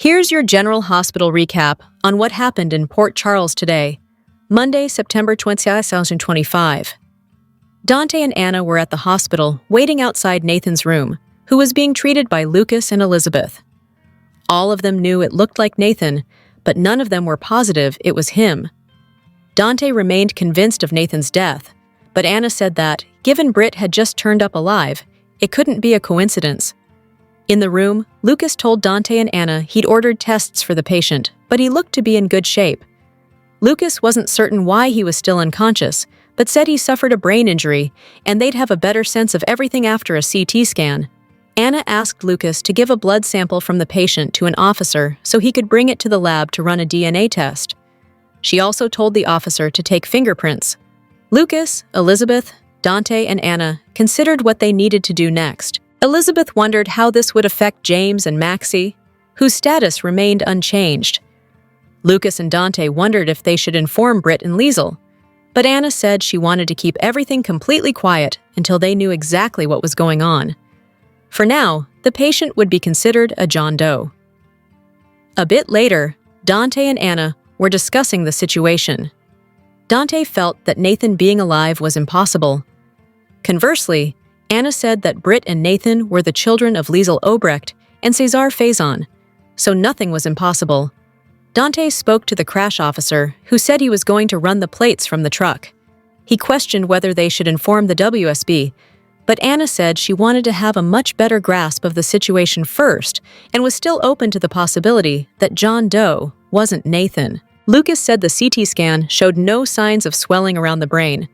Here's your General Hospital recap on what happened in Port Charles today, Monday, September 20, 2025. Dante and Anna were at the hospital waiting outside Nathan's room, who was being treated by Lucas and Elizabeth. All of them knew it looked like Nathan, but none of them were positive it was him. Dante remained convinced of Nathan's death, but Anna said that, given Britt had just turned up alive, it couldn't be a coincidence. In the room, Lucas told Dante and Anna he'd ordered tests for the patient, but he looked to be in good shape. Lucas wasn't certain why he was still unconscious, but said he suffered a brain injury and they'd have a better sense of everything after a CT scan. Anna asked Lucas to give a blood sample from the patient to an officer so he could bring it to the lab to run a DNA test. She also told the officer to take fingerprints. Lucas, Elizabeth, Dante, and Anna considered what they needed to do next. Elizabeth wondered how this would affect James and Maxie, whose status remained unchanged. Lucas and Dante wondered if they should inform Britt and Liesl, but Anna said she wanted to keep everything completely quiet until they knew exactly what was going on. For now, the patient would be considered a John Doe. A bit later, Dante and Anna were discussing the situation. Dante felt that Nathan being alive was impossible. Conversely, Anna said that Britt and Nathan were the children of Liesl Obrecht and César Faison, so nothing was impossible. Dante spoke to the crash officer, who said he was going to run the plates from the truck. He questioned whether they should inform the WSB, but Anna said she wanted to have a much better grasp of the situation first and was still open to the possibility that John Doe wasn't Nathan. Lucas said the CT scan showed no signs of swelling around the brain,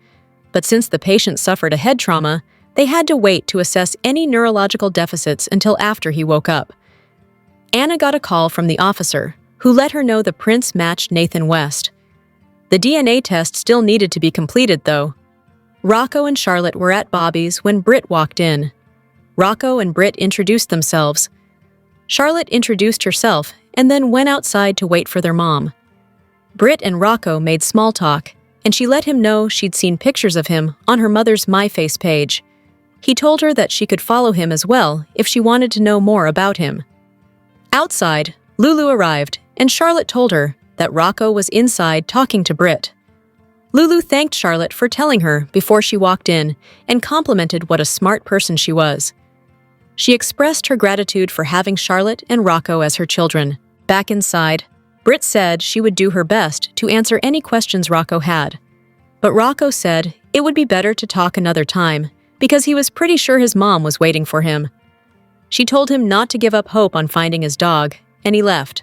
but since the patient suffered a head trauma, they had to wait to assess any neurological deficits until after he woke up. Anna got a call from the officer, who let her know the prints matched Nathan West. The DNA test still needed to be completed, though. Rocco and Charlotte were at Bobby's when Britt walked in. Rocco and Britt introduced themselves. Charlotte introduced herself and then went outside to wait for their mom. Britt and Rocco made small talk, and she let him know she'd seen pictures of him on her mother's MyFace page. He told her that she could follow him as well if she wanted to know more about him. Outside, Lulu arrived, and Charlotte told her that Rocco was inside talking to Britt. Lulu thanked Charlotte for telling her before she walked in and complimented what a smart person she was. She expressed her gratitude for having Charlotte and Rocco as her children. Back inside, Britt said she would do her best to answer any questions Rocco had. But Rocco said it would be better to talk another time because he was pretty sure his mom was waiting for him. She told him not to give up hope on finding his dog, and he left.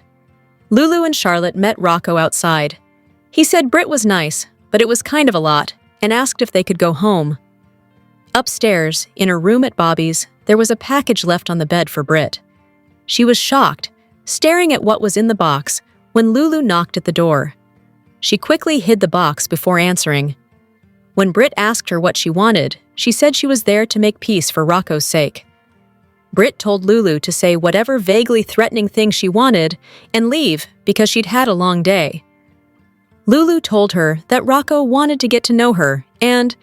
Lulu and Charlotte met Rocco outside. He said Britt was nice, but it was kind of a lot, and asked if they could go home. Upstairs, in her room at Bobby's, there was a package left on the bed for Britt. She was shocked, staring at what was in the box, when Lulu knocked at the door. She quickly hid the box before answering. When Britt asked her what she wanted, she said she was there to make peace for Rocco's sake. Britt told Lulu to say whatever vaguely threatening thing she wanted and leave because she'd had a long day. Lulu told her that Rocco wanted to get to know her and,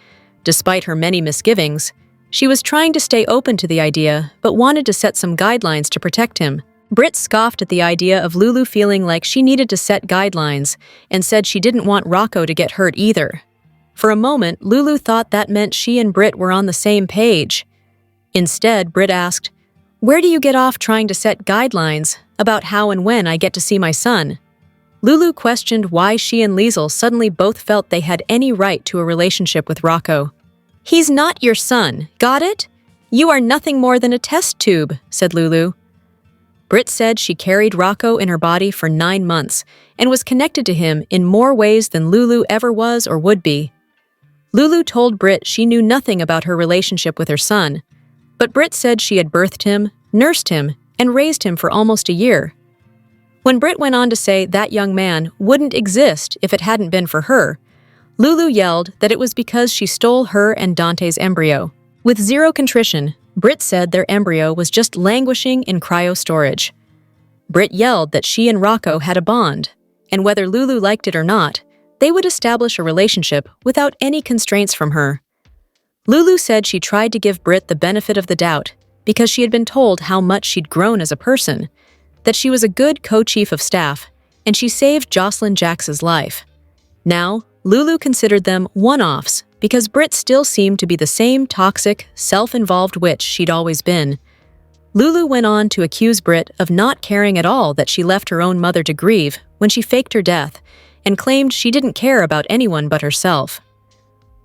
despite her many misgivings, she was trying to stay open to the idea but wanted to set some guidelines to protect him. Britt scoffed at the idea of Lulu feeling like she needed to set guidelines and said she didn't want Rocco to get hurt either. For a moment, Lulu thought that meant she and Britt were on the same page. Instead, Britt asked, "Where do you get off trying to set guidelines about how and when I get to see my son?" Lulu questioned why she and Liesl suddenly both felt they had any right to a relationship with Rocco. "He's not your son, got it? You are nothing more than a test tube," said Lulu. Britt said she carried Rocco in her body for 9 months and was connected to him in more ways than Lulu ever was or would be. Lulu told Britt she knew nothing about her relationship with her son, but Britt said she had birthed him, nursed him, and raised him for almost a year. When Britt went on to say that young man wouldn't exist if it hadn't been for her, Lulu yelled that it was because she stole her and Dante's embryo. With zero contrition, Britt said their embryo was just languishing in cryo-storage. Britt yelled that she and Rocco had a bond, and whether Lulu liked it or not, they would establish a relationship without any constraints from her. Lulu said she tried to give Britt the benefit of the doubt because she had been told how much she'd grown as a person, that she was a good co-chief of staff, and she saved Jocelyn Jax's life. Now, Lulu considered them one-offs because Britt still seemed to be the same toxic, self-involved witch she'd always been. Lulu went on to accuse Britt of not caring at all that she left her own mother to grieve when she faked her death, and claimed she didn't care about anyone but herself.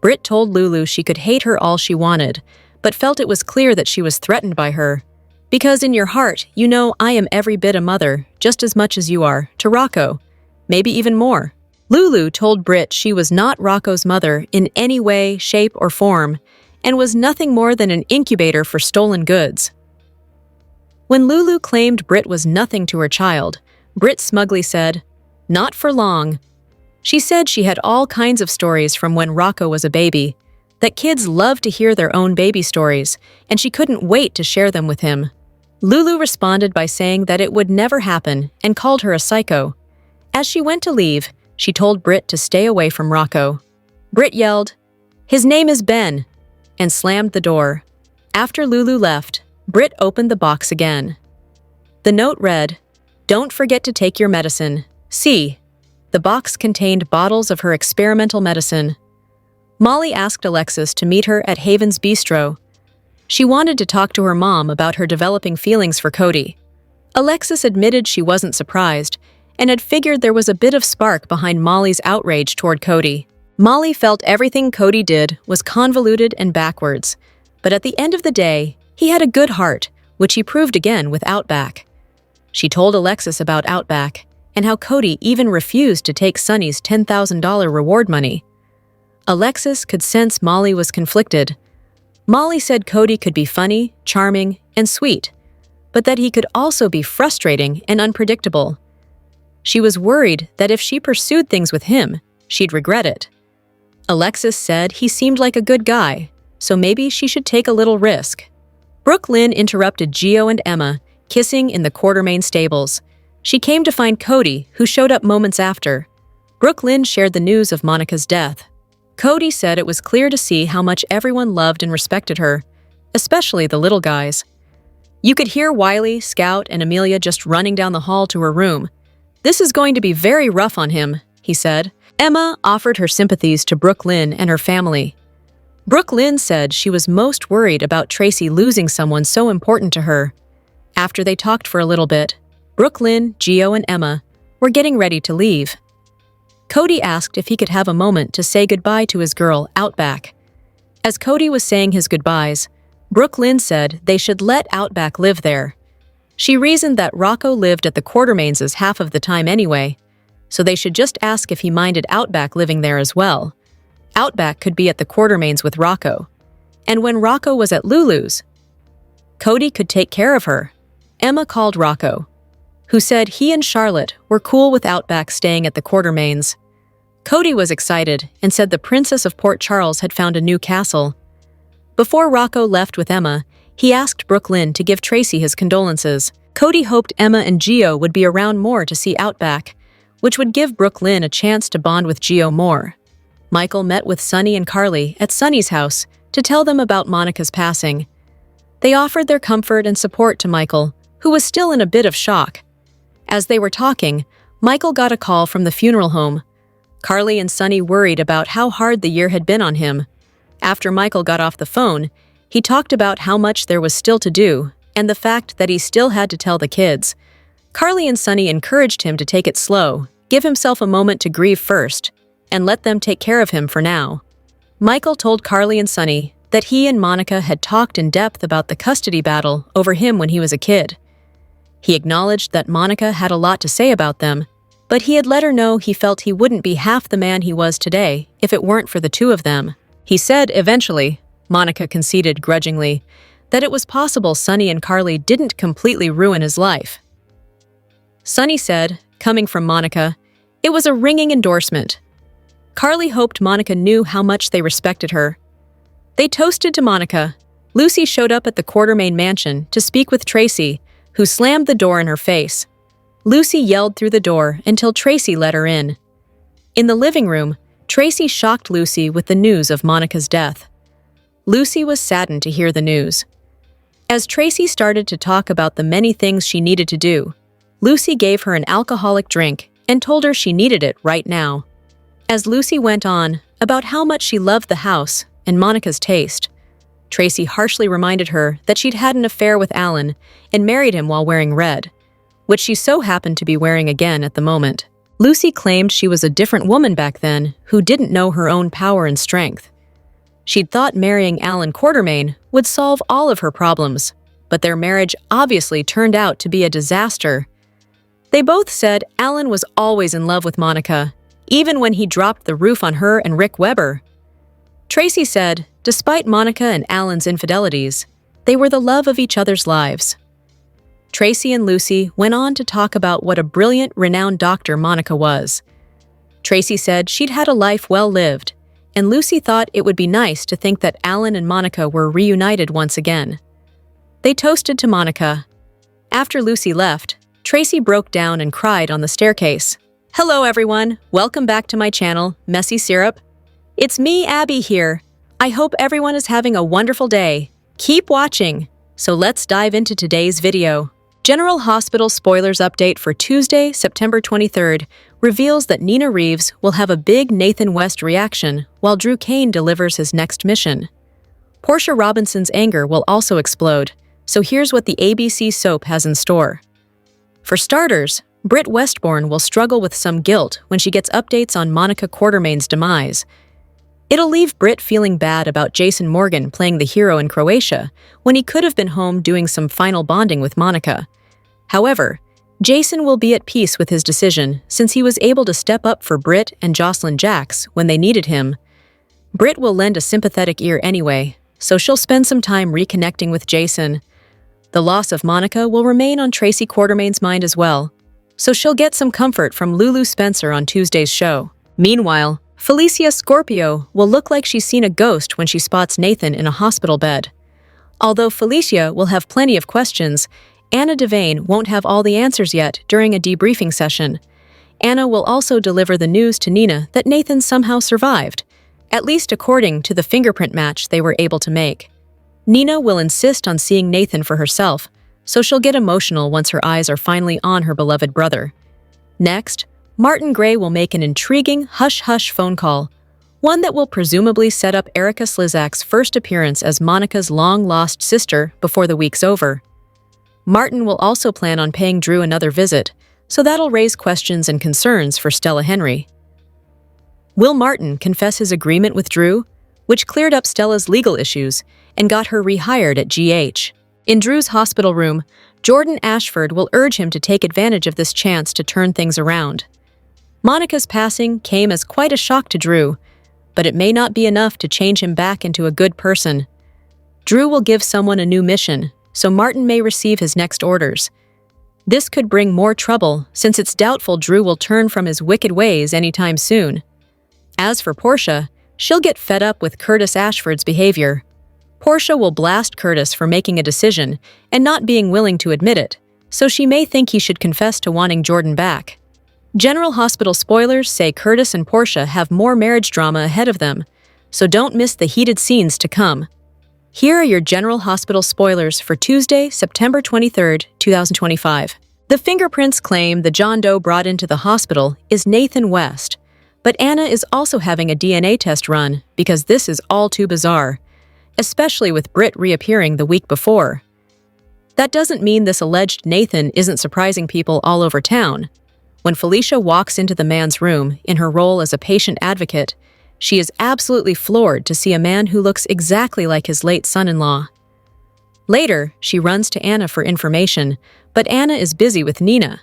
Britt told Lulu she could hate her all she wanted, but felt it was clear that she was threatened by her. Because in your heart, you know I am every bit a mother, just as much as you are, to Rocco. Maybe even more. Lulu told Britt she was not Rocco's mother in any way, shape, or form, and was nothing more than an incubator for stolen goods. When Lulu claimed Britt was nothing to her child, Britt smugly said, "Not for long." She said she had all kinds of stories from when Rocco was a baby, that kids love to hear their own baby stories, and she couldn't wait to share them with him. Lulu responded by saying that it would never happen and called her a psycho. As she went to leave, she told Britt to stay away from Rocco. Britt yelled, "His name is Ben," and slammed the door. After Lulu left, Britt opened the box again. The note read, "Don't forget to take your medicine. See." The box contained bottles of her experimental medicine. Molly asked Alexis to meet her at Haven's Bistro. She wanted to talk to her mom about her developing feelings for Cody. Alexis admitted she wasn't surprised and had figured there was a bit of spark behind Molly's outrage toward Cody. Molly felt everything Cody did was convoluted and backwards, but at the end of the day, he had a good heart, which he proved again with Outback. She told Alexis about Outback and how Cody even refused to take Sonny's $10,000 reward money. Alexis could sense Molly was conflicted. Molly said Cody could be funny, charming, and sweet, but that he could also be frustrating and unpredictable. She was worried that if she pursued things with him, she'd regret it. Alexis said he seemed like a good guy, so maybe she should take a little risk. Brooke Lynn interrupted Gio and Emma, kissing in the Quartermain stables. She came to find Cody, who showed up moments after. Brooke Lynn shared the news of Monica's death. Cody said it was clear to see how much everyone loved and respected her, especially the little guys. You could hear Wiley, Scout, and Amelia just running down the hall to her room. "This is going to be very rough on him," he said. Emma offered her sympathies to Brooke Lynn and her family. Brooke Lynn said she was most worried about Tracy losing someone so important to her. After they talked for a little bit, Brooke Lynn, Gio, and Emma were getting ready to leave. Cody asked if he could have a moment to say goodbye to his girl, Outback. As Cody was saying his goodbyes, Brooke Lynn said they should let Outback live there. She reasoned that Rocco lived at the Quartermains' half of the time anyway, so they should just ask if he minded Outback living there as well. Outback could be at the Quartermains with Rocco. And when Rocco was at Lulu's, Cody could take care of her. Emma called Rocco, who said he and Charlotte were cool with Outback staying at the Quartermains. Cody was excited and said the Princess of Port Charles had found a new castle. Before Rocco left with Emma, he asked Brooke Lynn to give Tracy his condolences. Cody hoped Emma and Gio would be around more to see Outback, which would give Brooke Lynn a chance to bond with Gio more. Michael met with Sonny and Carly at Sonny's house to tell them about Monica's passing. They offered their comfort and support to Michael, who was still in a bit of shock. As they were talking, Michael got a call from the funeral home. Carly and Sonny worried about how hard the year had been on him. After Michael got off the phone, he talked about how much there was still to do and the fact that he still had to tell the kids. Carly and Sonny encouraged him to take it slow, give himself a moment to grieve first, and let them take care of him for now. Michael told Carly and Sonny that he and Monica had talked in depth about the custody battle over him when he was a kid. He acknowledged that Monica had a lot to say about them, but he had let her know he felt he wouldn't be half the man he was today if it weren't for the two of them. He said eventually, Monica conceded grudgingly, that it was possible Sonny and Carly didn't completely ruin his life. Sonny said, coming from Monica, it was a ringing endorsement. Carly hoped Monica knew how much they respected her. They toasted to Monica. Lucy showed up at the Quartermain mansion to speak with Tracy, who slammed the door in her face. Lucy yelled through the door until Tracy let her in. In the living room, Tracy shocked Lucy with the news of Monica's death. Lucy was saddened to hear the news. As Tracy started to talk about the many things she needed to do, Lucy gave her an alcoholic drink and told her she needed it right now. As Lucy went on about how much she loved the house and Monica's taste, Tracy harshly reminded her that she'd had an affair with Alan and married him while wearing red, which she so happened to be wearing again at the moment. Lucy claimed she was a different woman back then who didn't know her own power and strength. She'd thought marrying Alan Quartermain would solve all of her problems, but their marriage obviously turned out to be a disaster. They both said Alan was always in love with Monica, even when he dropped the roof on her and Rick Weber. Tracy said, despite Monica and Alan's infidelities, they were the love of each other's lives. Tracy and Lucy went on to talk about what a brilliant, renowned doctor Monica was. Tracy said she'd had a life well lived, and Lucy thought it would be nice to think that Alan and Monica were reunited once again. They toasted to Monica. After Lucy left, Tracy broke down and cried on the staircase. Hello everyone, welcome back to my channel, Messy Syrup. It's me, Abby, here. I hope everyone is having a wonderful day. Keep watching. So let's dive into today's video. General Hospital spoilers update for Tuesday, September 23rd reveals that Nina Reeves will have a big Nathan West reaction while Drew Kane delivers his next mission. Portia Robinson's anger will also explode, so here's what the ABC soap has in store. For starters, Britt Westbourne will struggle with some guilt when she gets updates on Monica Quartermain's demise. It'll leave Britt feeling bad about Jason Morgan playing the hero in Croatia when he could have been home doing some final bonding with Monica. However, Jason will be at peace with his decision since he was able to step up for Britt and Jocelyn Jacks when they needed him. Britt will lend a sympathetic ear anyway, so she'll spend some time reconnecting with Jason. The loss of Monica will remain on Tracy Quartermain's mind as well, so she'll get some comfort from Lulu Spencer on Tuesday's show. Meanwhile, Felicia Scorpio will look like she's seen a ghost when she spots Nathan in a hospital bed. Although Felicia will have plenty of questions, Anna Devane won't have all the answers yet during a debriefing session. Anna will also deliver the news to Nina that Nathan somehow survived, at least according to the fingerprint match they were able to make. Nina will insist on seeing Nathan for herself, so she'll get emotional once her eyes are finally on her beloved brother. Next, Martin Gray will make an intriguing hush-hush phone call, one that will presumably set up Erica Slizak's first appearance as Monica's long-lost sister before the week's over. Martin will also plan on paying Drew another visit, so that'll raise questions and concerns for Stella Henry. Will Martin confess his agreement with Drew, which cleared up Stella's legal issues and got her rehired at GH? In Drew's hospital room, Jordan Ashford will urge him to take advantage of this chance to turn things around. Monica's passing came as quite a shock to Drew, but it may not be enough to change him back into a good person. Drew will give someone a new mission, so Martin may receive his next orders. This could bring more trouble since it's doubtful Drew will turn from his wicked ways anytime soon. As for Portia, she'll get fed up with Curtis Ashford's behavior. Portia will blast Curtis for making a decision and not being willing to admit it, so she may think he should confess to wanting Jordan back. General Hospital spoilers say Curtis and Portia have more marriage drama ahead of them, so don't miss the heated scenes to come. Here are your General Hospital spoilers for Tuesday, September 23rd, 2025. The fingerprints claim the John Doe brought into the hospital is Nathan West, but Anna is also having a DNA test run because this is all too bizarre, especially with Britt reappearing the week before. That doesn't mean this alleged Nathan isn't surprising people all over town. When Felicia walks into the man's room in her role as a patient advocate, she is absolutely floored to see a man who looks exactly like his late son-in-law. Later, she runs to Anna for information, but Anna is busy with Nina.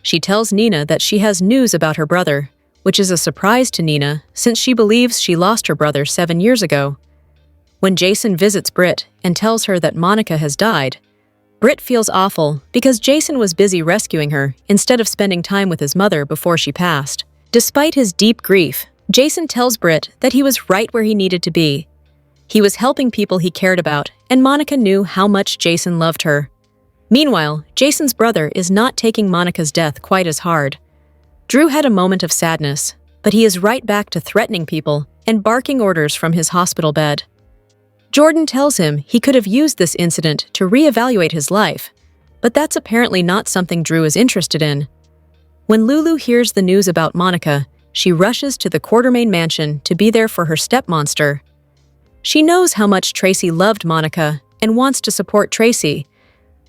She tells Nina that she has news about her brother, which is a surprise to Nina since she believes she lost her brother 7 years ago. When Jason visits Britt and tells her that Monica has died, Britt feels awful because Jason was busy rescuing her instead of spending time with his mother before she passed. Despite his deep grief, Jason tells Britt that he was right where he needed to be. He was helping people he cared about, and Monica knew how much Jason loved her. Meanwhile, Jason's brother is not taking Monica's death quite as hard. Drew had a moment of sadness, but he is right back to threatening people and barking orders from his hospital bed. Jordan tells him he could have used this incident to reevaluate his life, but that's apparently not something Drew is interested in. When Lulu hears the news about Monica, she rushes to the Quartermain mansion to be there for her stepmonster. She knows how much Tracy loved Monica and wants to support Tracy,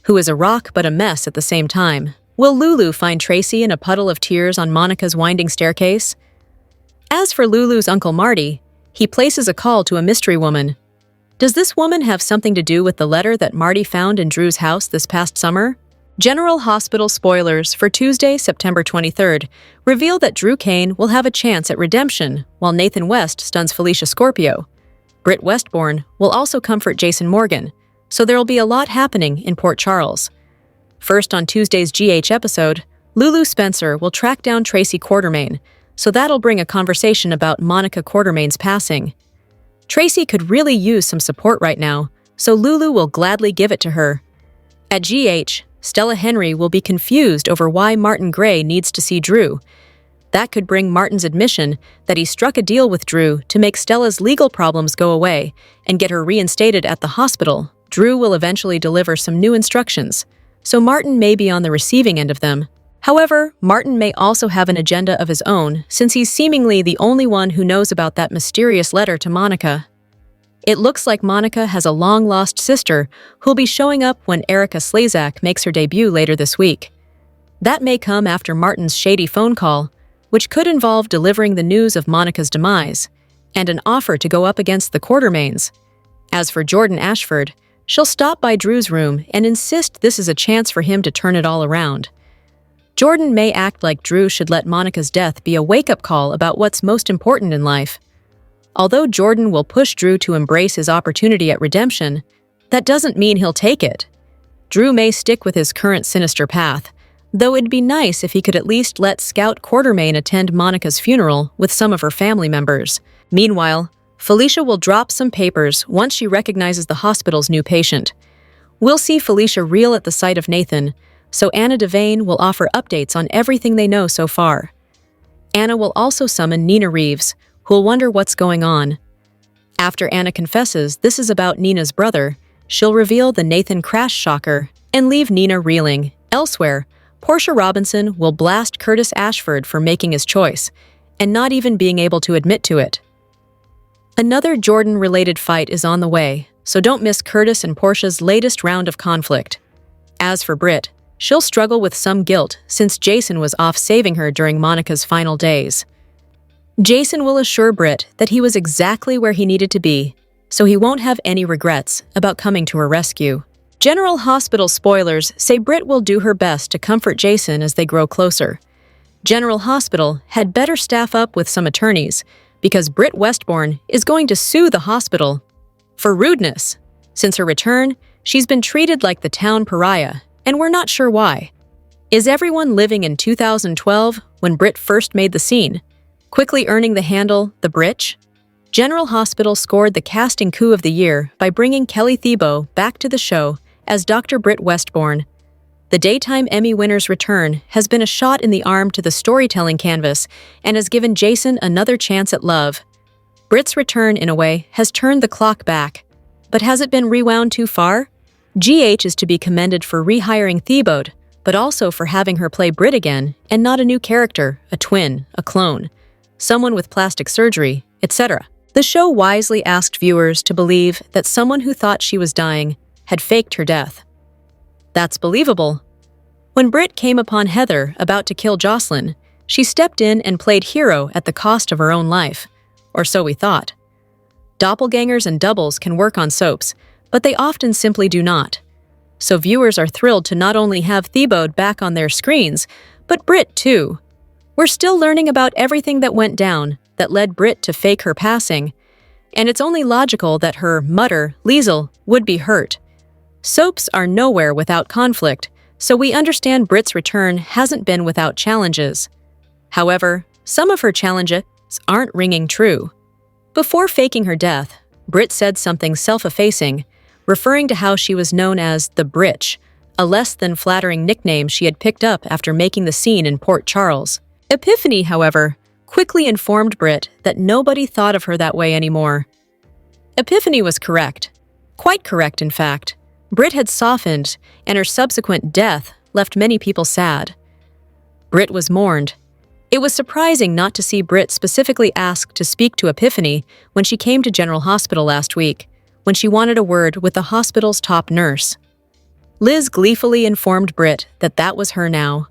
who is a rock but a mess at the same time. Will Lulu find Tracy in a puddle of tears on Monica's winding staircase? As for Lulu's Uncle Marty, he places a call to a mystery woman. Does this woman have something to do with the letter that Marty found in Drew's house this past summer? General Hospital spoilers for Tuesday, September 23rd, reveal that Drew Kane will have a chance at redemption while Nathan West stuns Felicia Scorpio. Britt Westbourne will also comfort Jason Morgan, so there'll be a lot happening in Port Charles. First on Tuesday's GH episode, Lulu Spencer will track down Tracy Quartermain, so that'll bring a conversation about Monica Quartermain's passing. Tracy could really use some support right now, so Lulu will gladly give it to her. At GH, Stella Henry will be confused over why Martin Gray needs to see Drew. That could bring Martin's admission that he struck a deal with Drew to make Stella's legal problems go away and get her reinstated at the hospital. Drew will eventually deliver some new instructions, so Martin may be on the receiving end of them. However, Martin may also have an agenda of his own, since he's seemingly the only one who knows about that mysterious letter to Monica. It looks like Monica has a long-lost sister who'll be showing up when Erica Slezak makes her debut later this week. That may come after Martin's shady phone call, which could involve delivering the news of Monica's demise, and an offer to go up against the Quartermains. As for Jordan Ashford, she'll stop by Drew's room and insist this is a chance for him to turn it all around. Jordan may act like Drew should let Monica's death be a wake-up call about what's most important in life. Although Jordan will push Drew to embrace his opportunity at redemption, that doesn't mean he'll take it. Drew may stick with his current sinister path, though it'd be nice if he could at least let Scout Quartermain attend Monica's funeral with some of her family members. Meanwhile, Felicia will drop some papers once she recognizes the hospital's new patient. We'll see Felicia reel at the sight of Nathan, so Anna Devane will offer updates on everything they know so far. Anna will also summon Nina Reeves, who'll wonder what's going on. After Anna confesses this is about Nina's brother, she'll reveal the Nathan crash shocker and leave Nina reeling. Elsewhere, Portia Robinson will blast Curtis Ashford for making his choice, and not even being able to admit to it. Another Jordan-related fight is on the way, so don't miss Curtis and Portia's latest round of conflict. As for Britt, she'll struggle with some guilt since Jason was off saving her during Monica's final days. Jason will assure Britt that he was exactly where he needed to be, so he won't have any regrets about coming to her rescue. General Hospital spoilers say Britt will do her best to comfort Jason as they grow closer. General Hospital had better staff up with some attorneys, because Britt Westbourne is going to sue the hospital for rudeness. Since her return, she's been treated like the town pariah, and we're not sure why. Is everyone living in 2012 when Britt first made the scene, quickly earning the handle the Britch? General Hospital scored the casting coup of the year by bringing Kelly Thiebaud back to the show as Dr. Britt Westbourne. The Daytime Emmy winner's return has been a shot in the arm to the storytelling canvas and has given Jason another chance at love. Britt's return, in a way, has turned the clock back. But has it been rewound too far? GH is to be commended for rehiring Thiebaud, but also for having her play Britt again, and not a new character, a twin, a clone, someone with plastic surgery, etc. The show wisely asked viewers to believe that someone who thought she was dying had faked her death. That's believable. When Britt came upon Heather about to kill Jocelyn, she stepped in and played hero at the cost of her own life, or so we thought. Doppelgangers and doubles can work on soaps, but they often simply do not. So viewers are thrilled to not only have Thiebaud back on their screens, but Britt too. We're still learning about everything that went down that led Britt to fake her passing, and it's only logical that her mutter, Liesel, would be hurt. Soaps are nowhere without conflict, so we understand Britt's return hasn't been without challenges. However, some of her challenges aren't ringing true. Before faking her death, Britt said something self-effacing, referring to how she was known as the Britch, a less than flattering nickname she had picked up after making the scene in Port Charles. Epiphany, however, quickly informed Britt that nobody thought of her that way anymore. Epiphany was correct. Quite correct, in fact. Britt had softened, and her subsequent death left many people sad. Britt was mourned. It was surprising not to see Britt specifically ask to speak to Epiphany when she came to General Hospital last week, when she wanted a word with the hospital's top nurse. Liz gleefully informed Britt that that was her now.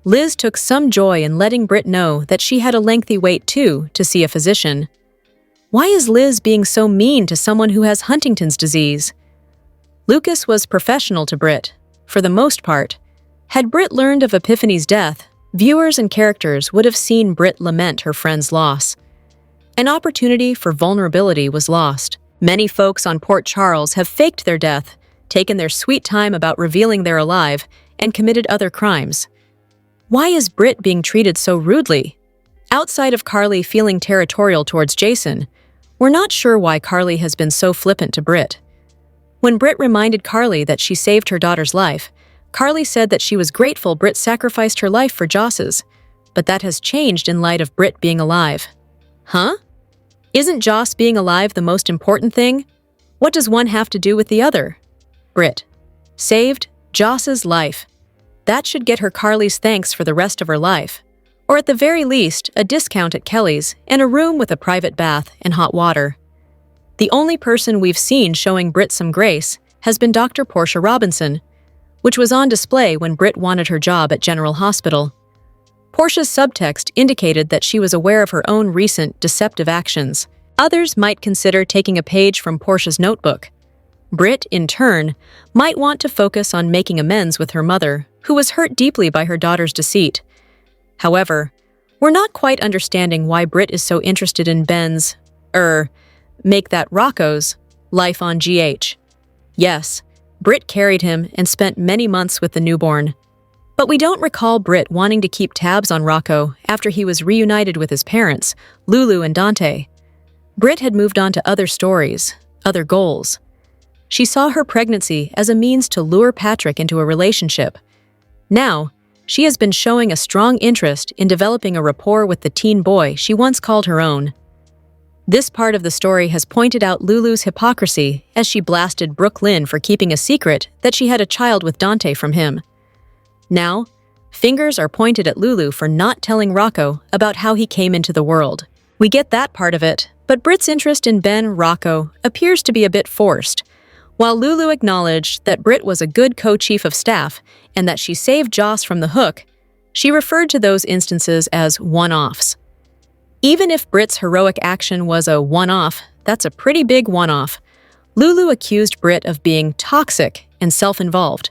Liz took some joy in letting Britt know that she had a lengthy wait too to see a physician. Why is Liz being so mean to someone who has Huntington's disease? Lucas was professional to Britt, for the most part. Had Britt learned of Epiphany's death, viewers and characters would have seen Britt lament her friend's loss. An opportunity for vulnerability was lost. Many folks on Port Charles have faked their death, taken their sweet time about revealing they're alive, and committed other crimes. Why is Britt being treated so rudely? Outside of Carly feeling territorial towards Jason, we're not sure why Carly has been so flippant to Britt. When Britt reminded Carly that she saved her daughter's life, Carly said that she was grateful Britt sacrificed her life for Joss's, but that has changed in light of Britt being alive. Huh? Isn't Joss being alive the most important thing? What does one have to do with the other? Britt saved Joss's life. That should get her Carly's thanks for the rest of her life. Or at the very least, a discount at Kelly's and a room with a private bath and hot water. The only person we've seen showing Britt some grace has been Dr. Portia Robinson, which was on display when Britt wanted her job at General Hospital. Portia's subtext indicated that she was aware of her own recent deceptive actions. Others might consider taking a page from Portia's notebook. Britt, in turn, might want to focus on making amends with her mother, who was hurt deeply by her daughter's deceit. However, we're not quite understanding why Britt is so interested in Ben's, make that Rocco's, life on GH. Yes, Britt carried him and spent many months with the newborn. But we don't recall Britt wanting to keep tabs on Rocco after he was reunited with his parents, Lulu and Dante. Britt had moved on to other stories, other goals. She saw her pregnancy as a means to lure Patrick into a relationship. Now, she has been showing a strong interest in developing a rapport with the teen boy she once called her own. This part of the story has pointed out Lulu's hypocrisy as she blasted Brooke Lynn for keeping a secret that she had a child with Dante from him. Now, fingers are pointed at Lulu for not telling Rocco about how he came into the world. We get that part of it, but Britt's interest in Ben Rocco appears to be a bit forced. While Lulu acknowledged that Britt was a good co-chief of staff and that she saved Joss from the hook, she referred to those instances as one-offs. Even if Britt's heroic action was a one-off, that's a pretty big one-off. Lulu accused Britt of being toxic and self-involved.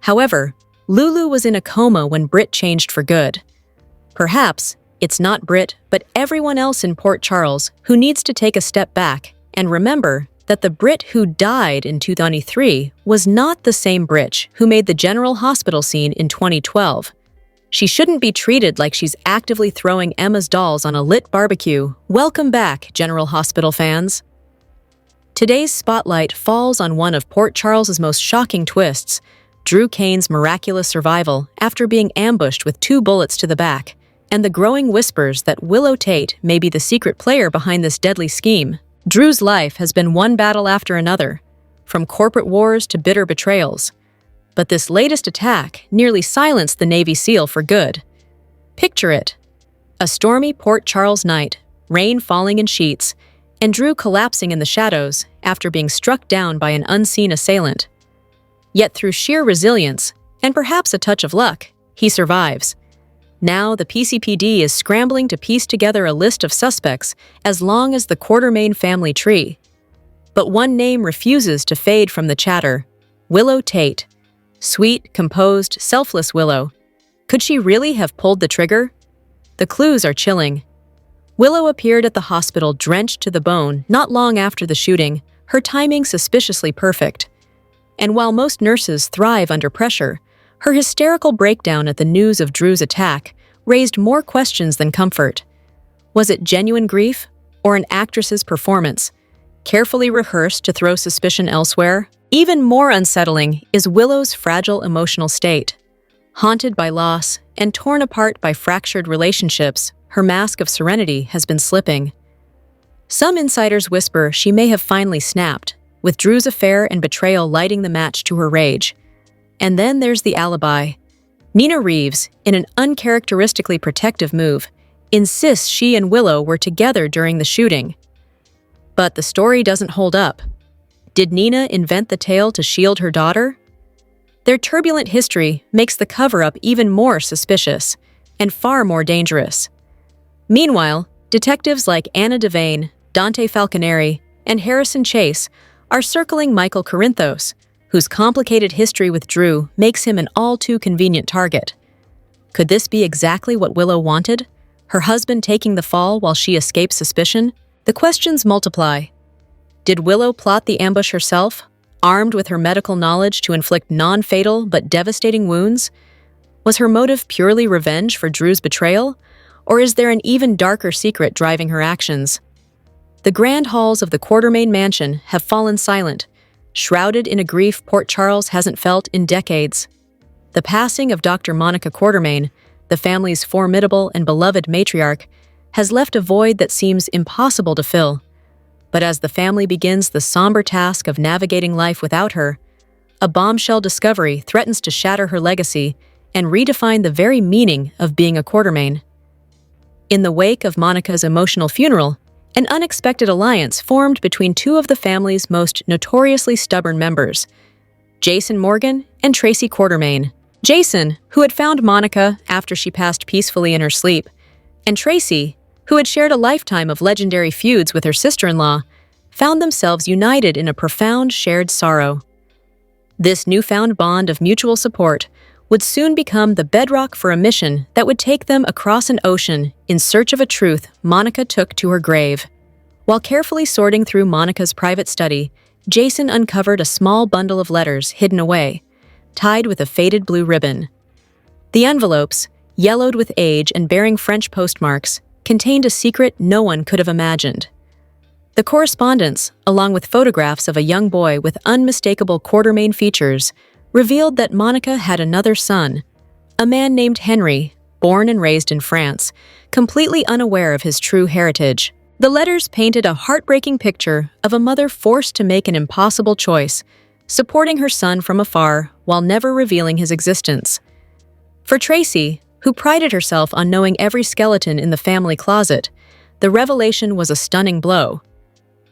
However, Lulu was in a coma when Britt changed for good. Perhaps it's not Britt, but everyone else in Port Charles who needs to take a step back and remember that the Britt who died in 2023 was not the same Britt who made the General Hospital scene in 2012. She shouldn't be treated like she's actively throwing Emma's dolls on a lit barbecue. Welcome back, General Hospital fans. Today's spotlight falls on one of Port Charles's most shocking twists, Drew Kane's miraculous survival after being ambushed with 2 bullets to the back, and the growing whispers that Willow Tate may be the secret player behind this deadly scheme. Drew's life has been one battle after another, from corporate wars to bitter betrayals. But this latest attack nearly silenced the Navy SEAL for good. Picture it. A stormy Port Charles night, rain falling in sheets, and Drew collapsing in the shadows after being struck down by an unseen assailant. Yet through sheer resilience, and perhaps a touch of luck, he survives. Now the PCPD is scrambling to piece together a list of suspects as long as the Quartermain family tree. But one name refuses to fade from the chatter: Willow Tate. Sweet, composed, selfless Willow. Could she really have pulled the trigger? The clues are chilling. Willow appeared at the hospital drenched to the bone not long after the shooting, her timing suspiciously perfect. And while most nurses thrive under pressure, her hysterical breakdown at the news of Drew's attack raised more questions than comfort. Was it genuine grief or an actress's performance, carefully rehearsed to throw suspicion elsewhere? Even more unsettling is Willow's fragile emotional state. Haunted by loss and torn apart by fractured relationships, her mask of serenity has been slipping. Some insiders whisper she may have finally snapped, with Drew's affair and betrayal lighting the match to her rage. And then there's the alibi. Nina Reeves, in an uncharacteristically protective move, insists she and Willow were together during the shooting. But the story doesn't hold up. Did Nina invent the tale to shield her daughter? Their turbulent history makes the cover-up even more suspicious and far more dangerous. Meanwhile, detectives like Anna Devane, Dante Falconeri, and Harrison Chase are circling Michael Corinthos, whose complicated history with Drew makes him an all-too-convenient target. Could this be exactly what Willow wanted? Her husband taking the fall while she escapes suspicion? The questions multiply. Did Willow plot the ambush herself, armed with her medical knowledge to inflict non-fatal but devastating wounds? Was her motive purely revenge for Drew's betrayal? Or is there an even darker secret driving her actions? The grand halls of the Quartermain mansion have fallen silent, shrouded in a grief Port Charles hasn't felt in decades. The passing of Dr. Monica Quartermain, the family's formidable and beloved matriarch, has left a void that seems impossible to fill. But as the family begins the somber task of navigating life without her, a bombshell discovery threatens to shatter her legacy and redefine the very meaning of being a Quartermain. In the wake of Monica's emotional funeral, an unexpected alliance formed between two of the family's most notoriously stubborn members, Jason Morgan and Tracy Quartermain. Jason, who had found Monica after she passed peacefully in her sleep, and Tracy, who had shared a lifetime of legendary feuds with her sister-in-law, found themselves united in a profound shared sorrow. This newfound bond of mutual support would soon become the bedrock for a mission that would take them across an ocean in search of a truth Monica took to her grave. While carefully sorting through Monica's private study, Jason uncovered a small bundle of letters hidden away, tied with a faded blue ribbon. The envelopes, yellowed with age and bearing French postmarks, contained a secret no one could have imagined. The correspondence, along with photographs of a young boy with unmistakable Quartermain features, revealed that Monica had another son, a man named Henry, born and raised in France, completely unaware of his true heritage. The letters painted a heartbreaking picture of a mother forced to make an impossible choice, supporting her son from afar while never revealing his existence. For Tracy, who prided herself on knowing every skeleton in the family closet, the revelation was a stunning blow.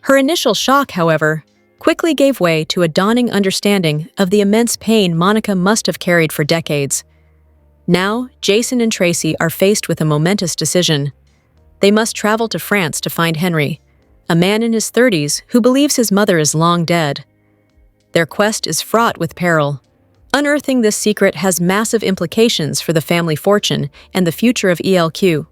Her initial shock, however, quickly gave way to a dawning understanding of the immense pain Monica must have carried for decades. Now, Jason and Tracy are faced with a momentous decision. They must travel to France to find Henry, a man in his 30s who believes his mother is long dead. Their quest is fraught with peril. Unearthing this secret has massive implications for the family fortune and the future of ELQ.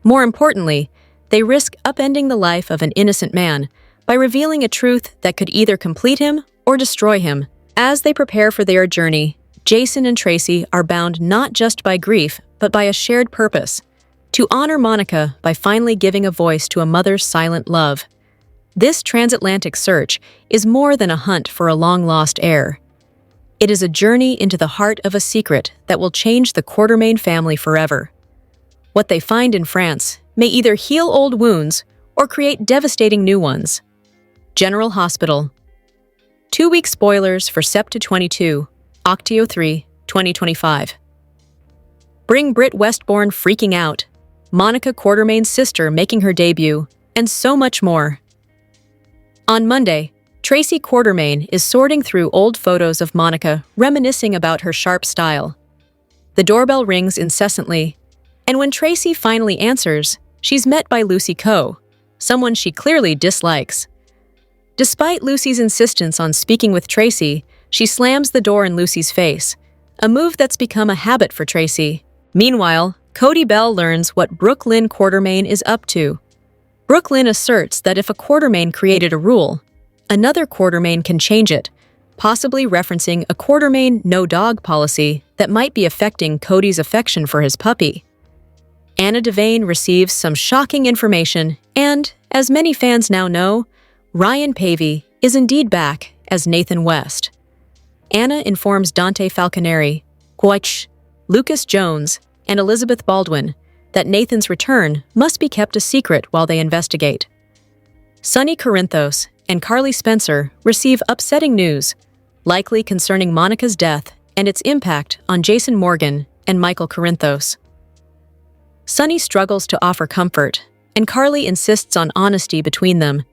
More importantly, they risk upending the life of an innocent man by revealing a truth that could either complete him or destroy him. As they prepare for their journey, Jason and Tracy are bound not just by grief, but by a shared purpose: to honor Monica by finally giving a voice to a mother's silent love. This transatlantic search is more than a hunt for a long-lost heir. It is a journey into the heart of a secret that will change the Quartermain family forever. What they find in France may either heal old wounds or create devastating new ones. General Hospital. 2-week spoilers for Septa 22, Octio 3, 2025. Bring Britt Westbourne freaking out, Monica Quartermain's sister making her debut, and so much more. On Monday, Tracy Quartermain is sorting through old photos of Monica, reminiscing about her sharp style. The doorbell rings incessantly, and when Tracy finally answers, she's met by Lucy Coe, someone she clearly dislikes. Despite Lucy's insistence on speaking with Tracy, she slams the door in Lucy's face, a move that's become a habit for Tracy. Meanwhile, Cody Bell learns what Brooklyn Quartermain is up to. Brooklyn asserts that if a Quartermain created a rule, another Quartermain can change it, possibly referencing a Quartermain no-dog policy that might be affecting Cody's affection for his puppy. Anna Devane receives some shocking information, and, as many fans now know, Ryan Pavey is indeed back as Nathan West. Anna informs Dante Falconeri, Quach, Lucas Jones, and Elizabeth Baldwin that Nathan's return must be kept a secret while they investigate. Sonny Corinthos, and Carly Spencer receive upsetting news, likely concerning Monica's death and its impact on Jason Morgan and Michael Corinthos. Sunny struggles to offer comfort, and Carly insists on honesty between them.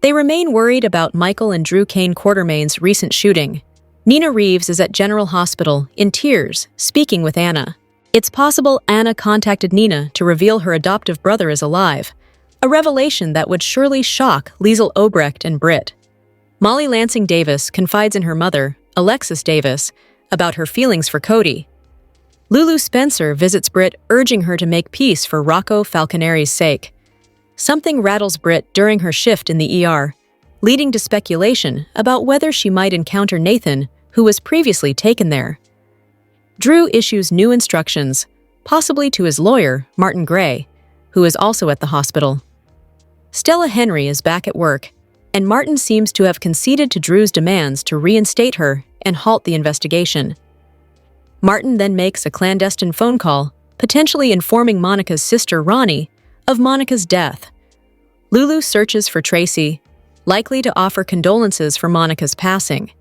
They remain worried about Michael and Drew Kane Quartermain's recent shooting. Nina Reeves is at General Hospital, in tears, speaking with Anna. It's possible Anna contacted Nina to reveal her adoptive brother is alive, a revelation that would surely shock Liesl Obrecht and Britt. Molly Lansing Davis confides in her mother, Alexis Davis, about her feelings for Cody. Lulu Spencer visits Britt, urging her to make peace for Rocco Falconeri's sake. Something rattles Britt during her shift in the ER, leading to speculation about whether she might encounter Nathan, who was previously taken there. Drew issues new instructions, possibly to his lawyer, Martin Gray, who is also at the hospital. Stella Henry is back at work, and Martin seems to have conceded to Drew's demands to reinstate her and halt the investigation. Martin then makes a clandestine phone call, potentially informing Monica's sister, Ronnie, of Monica's death. Lulu searches for Tracy, likely to offer condolences for Monica's passing.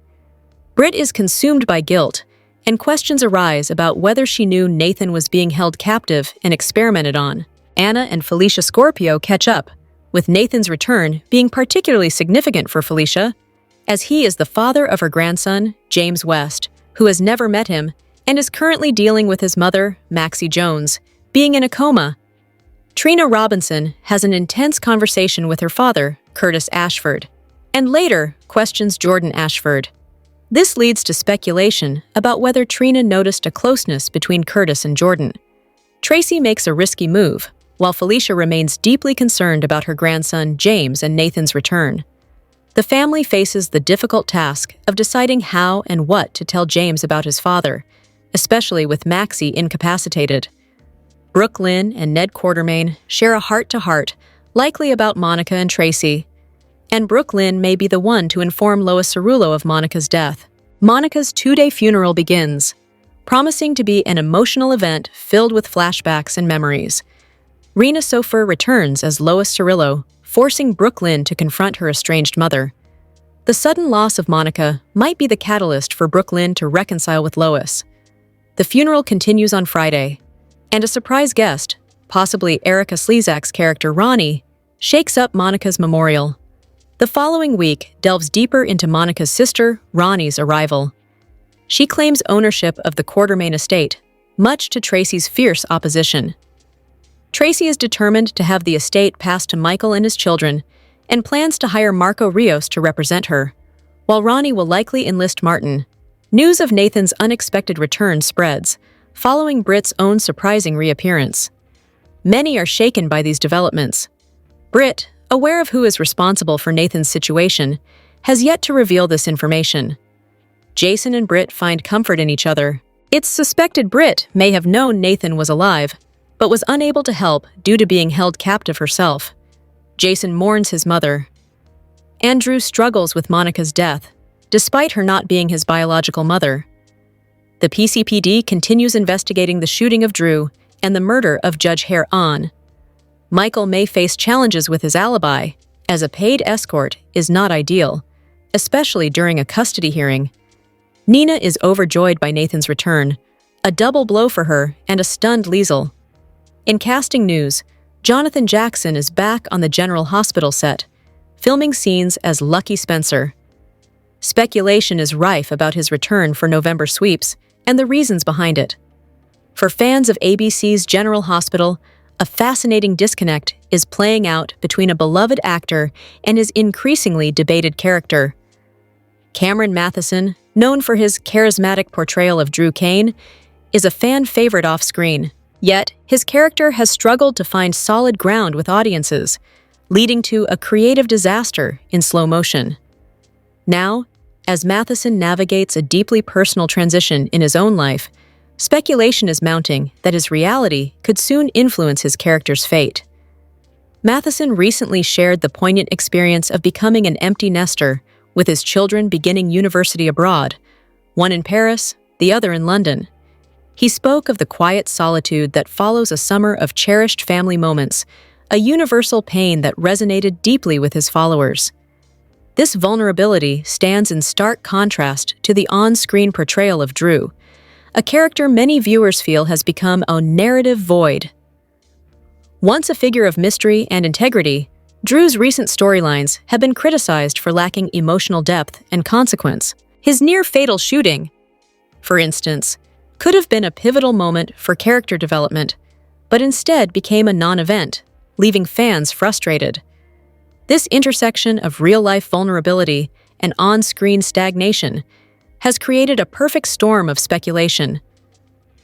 Britt is consumed by guilt, and questions arise about whether she knew Nathan was being held captive and experimented on. Anna and Felicia Scorpio catch up, with Nathan's return being particularly significant for Felicia, as he is the father of her grandson, James West, who has never met him and is currently dealing with his mother, Maxie Jones, being in a coma. Trina Robinson has an intense conversation with her father, Curtis Ashford, and later questions Jordan Ashford. This leads to speculation about whether Trina noticed a closeness between Curtis and Jordan. Tracy makes a risky move, while Felicia remains deeply concerned about her grandson James and Nathan's return. The family faces the difficult task of deciding how and what to tell James about his father, especially with Maxie incapacitated. Brooke Lynn and Ned Quartermain share a heart-to-heart, likely about Monica and Tracy, and Brooke Lynn may be the one to inform Lois Cerullo of Monica's death. Monica's 2-day funeral begins, promising to be an emotional event filled with flashbacks and memories. Rena Sofer returns as Lois Cerullo, forcing Brooke Lynn to confront her estranged mother. The sudden loss of Monica might be the catalyst for Brooke Lynn to reconcile with Lois. The funeral continues on Friday, and a surprise guest, possibly Erica Slezak's character Ronnie, shakes up Monica's memorial. The following week delves deeper into Monica's sister, Ronnie's arrival. She claims ownership of the Quartermain estate, much to Tracy's fierce opposition. Tracy is determined to have the estate passed to Michael and his children, and plans to hire Marco Rios to represent her, while Ronnie will likely enlist Martin. News of Nathan's unexpected return spreads, following Britt's own surprising reappearance. Many are shaken by these developments. Britt, aware of who is responsible for Nathan's situation, has yet to reveal this information. Jason and Britt find comfort in each other. It's suspected Britt may have known Nathan was alive, but was unable to help due to being held captive herself. Jason mourns his mother. Andrew struggles with Monica's death, despite her not being his biological mother. The PCPD continues investigating the shooting of Drew and the murder of Judge Hare Ahn. Michael may face challenges with his alibi, as a paid escort is not ideal, especially during a custody hearing. Nina is overjoyed by Nathan's return, a double blow for her and a stunned Liesl. In casting news, Jonathan Jackson is back on the General Hospital set, filming scenes as Lucky Spencer. Speculation is rife about his return for November sweeps and the reasons behind it. For fans of ABC's General Hospital, a fascinating disconnect is playing out between a beloved actor and his increasingly debated character. Cameron Matheson, known for his charismatic portrayal of Drew Kane, is a fan favorite off-screen. Yet, his character has struggled to find solid ground with audiences, leading to a creative disaster in slow motion. Now, as Matheson navigates a deeply personal transition in his own life, speculation is mounting that his reality could soon influence his character's fate. Matheson recently shared the poignant experience of becoming an empty nester, with his children beginning university abroad, one in Paris, the other in London. He spoke of the quiet solitude that follows a summer of cherished family moments, a universal pain that resonated deeply with his followers. This vulnerability stands in stark contrast to the on-screen portrayal of Drew, a character many viewers feel has become a narrative void. Once a figure of mystery and integrity, Drew's recent storylines have been criticized for lacking emotional depth and consequence. His near-fatal shooting, for instance, could have been a pivotal moment for character development, but instead became a non-event, leaving fans frustrated. This intersection of real-life vulnerability and on-screen stagnation has created a perfect storm of speculation.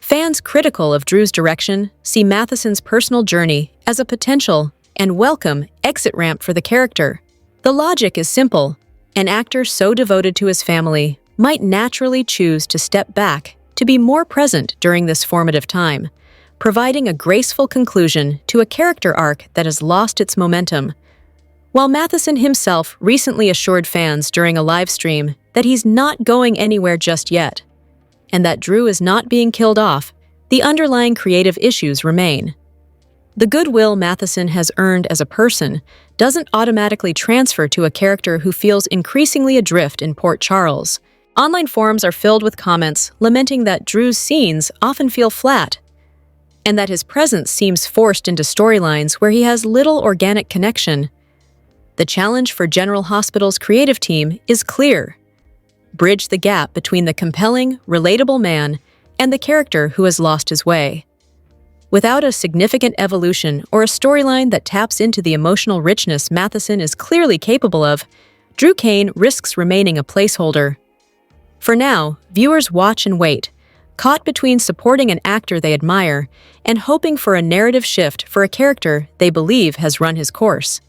Fans critical of Drew's direction see Matheson's personal journey as a potential and welcome exit ramp for the character. The logic is simple. An actor so devoted to his family might naturally choose to step back to be more present during this formative time, providing a graceful conclusion to a character arc that has lost its momentum. While Matheson himself recently assured fans during a live stream that he's not going anywhere just yet, and that Drew is not being killed off, the underlying creative issues remain. The goodwill Matheson has earned as a person doesn't automatically transfer to a character who feels increasingly adrift in Port Charles. Online forums are filled with comments lamenting that Drew's scenes often feel flat, and that his presence seems forced into storylines where he has little organic connection. The challenge for General Hospital's creative team is clear: bridge the gap between the compelling, relatable man and the character who has lost his way. Without a significant evolution or a storyline that taps into the emotional richness Matheson is clearly capable of, Drew Cain risks remaining a placeholder. For now, viewers watch and wait, caught between supporting an actor they admire and hoping for a narrative shift for a character they believe has run his course.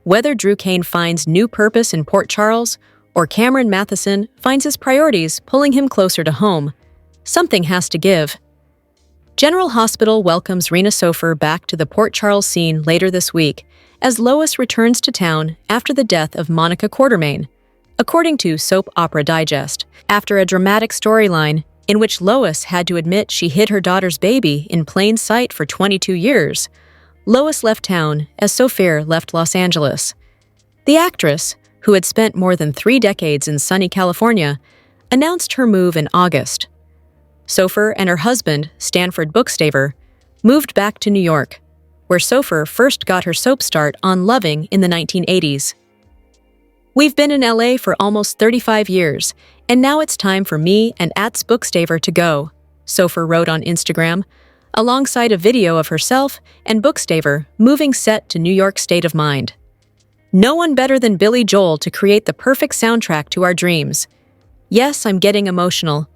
Whether Drew Cain finds new purpose in Port Charles or Cameron Matheson finds his priorities pulling him closer to home, something has to give. General Hospital welcomes Rena Sofer back to the Port Charles scene later this week as Lois returns to town after the death of Monica Quartermain, according to Soap Opera Digest. After a dramatic storyline in which Lois had to admit she hid her daughter's baby in plain sight for 22 years, Lois left town as Sofer left Los Angeles. The actress, who had spent more than 3 decades in sunny California, announced her move in August. Sofer and her husband, Stanford Bookstaver, moved back to New York, where Sofer first got her soap start on Loving in the 1980s. "We've been in LA for almost 35 years, and now it's time for me and @Bookstaver to go," Sofer wrote on Instagram, alongside a video of herself and Bookstaver moving set to New York State of Mind. "No one better than Billy Joel to create the perfect soundtrack to our dreams. Yes, I'm getting emotional.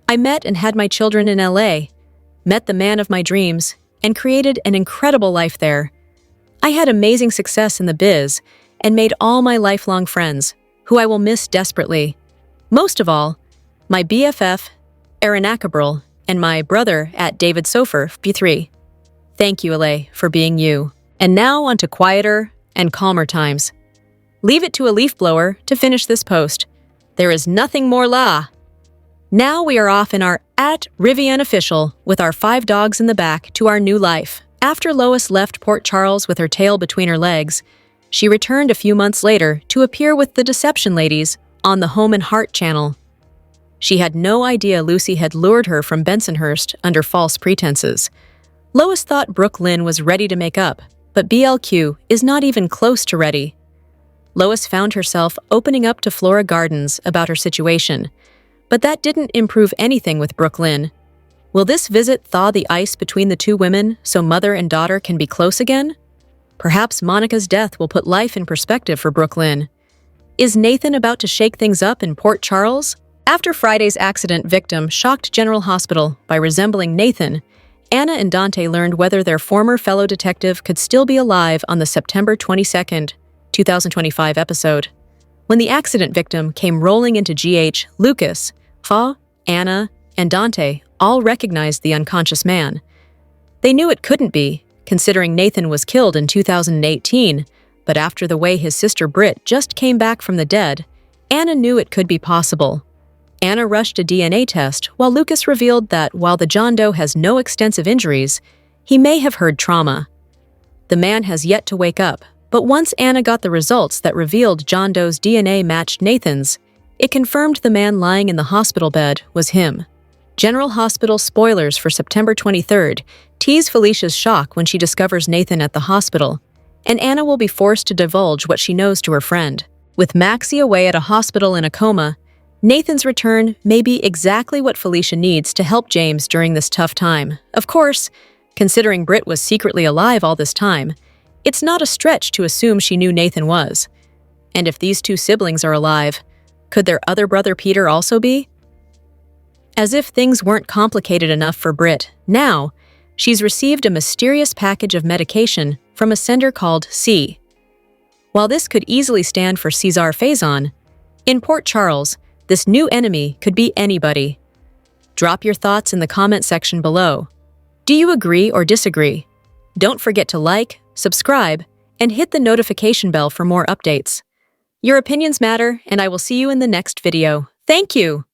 I met and had my children in LA, met the man of my dreams, and created an incredible life there. I had amazing success in the biz and made all my lifelong friends, who I will miss desperately. Most of all, my BFF, Aaron Ackerbrell, and my brother @David Sofer, P3. Thank you, LA, for being you." And now on to quieter and calmer times. Leave it to a leaf blower to finish this post. There is nothing more la. Now we are off in our @Rivian official with our 5 dogs in the back to our new life. After Lois left Port Charles with her tail between her legs, she returned a few months later to appear with the Deception Ladies on the Home and Heart channel. She had no idea Lucy had lured her from Bensonhurst under false pretenses. Lois thought Brooke Lynn was ready to make up, but BLQ is not even close to ready. Lois found herself opening up to Flora Gardens about her situation, but that didn't improve anything with Brooke Lynn. Will this visit thaw the ice between the two women so mother and daughter can be close again? Perhaps Monica's death will put life in perspective for Brooke Lynn. Is Nathan about to shake things up in Port Charles? After Friday's accident, victim shocked General Hospital by resembling Nathan, Anna and Dante learned whether their former fellow detective could still be alive on the September 22, 2025 episode. When the accident victim came rolling into GH, Lucas, Fa, Anna, and Dante all recognized the unconscious man. They knew it couldn't be, considering Nathan was killed in 2018, but after the way his sister Britt just came back from the dead, Anna knew it could be possible. Anna rushed a DNA test, while Lucas revealed that while the John Doe has no extensive injuries, he may have heard trauma. The man has yet to wake up, But once Anna got the results that revealed John Doe's DNA matched Nathan's, it confirmed the man lying in the hospital bed was him. General Hospital spoilers for September 23rd tease Felicia's shock when she discovers Nathan at the hospital, and Anna will be forced to divulge what she knows to her friend. With Maxie away at a hospital in a coma, Nathan's return may be exactly what Felicia needs to help James during this tough time. Of course, considering Britt was secretly alive all this time, it's not a stretch to assume she knew Nathan was. And if these two siblings are alive, could their other brother Peter also be? As if things weren't complicated enough for Britt, now she's received a mysterious package of medication from a sender called C. While this could easily stand for Cesar Faison, in Port Charles, this new enemy could be anybody. Drop your thoughts in the comment section below. Do you agree or disagree? Don't forget to like, subscribe, and hit the notification bell for more updates. Your opinions matter, and I will see you in the next video. Thank you!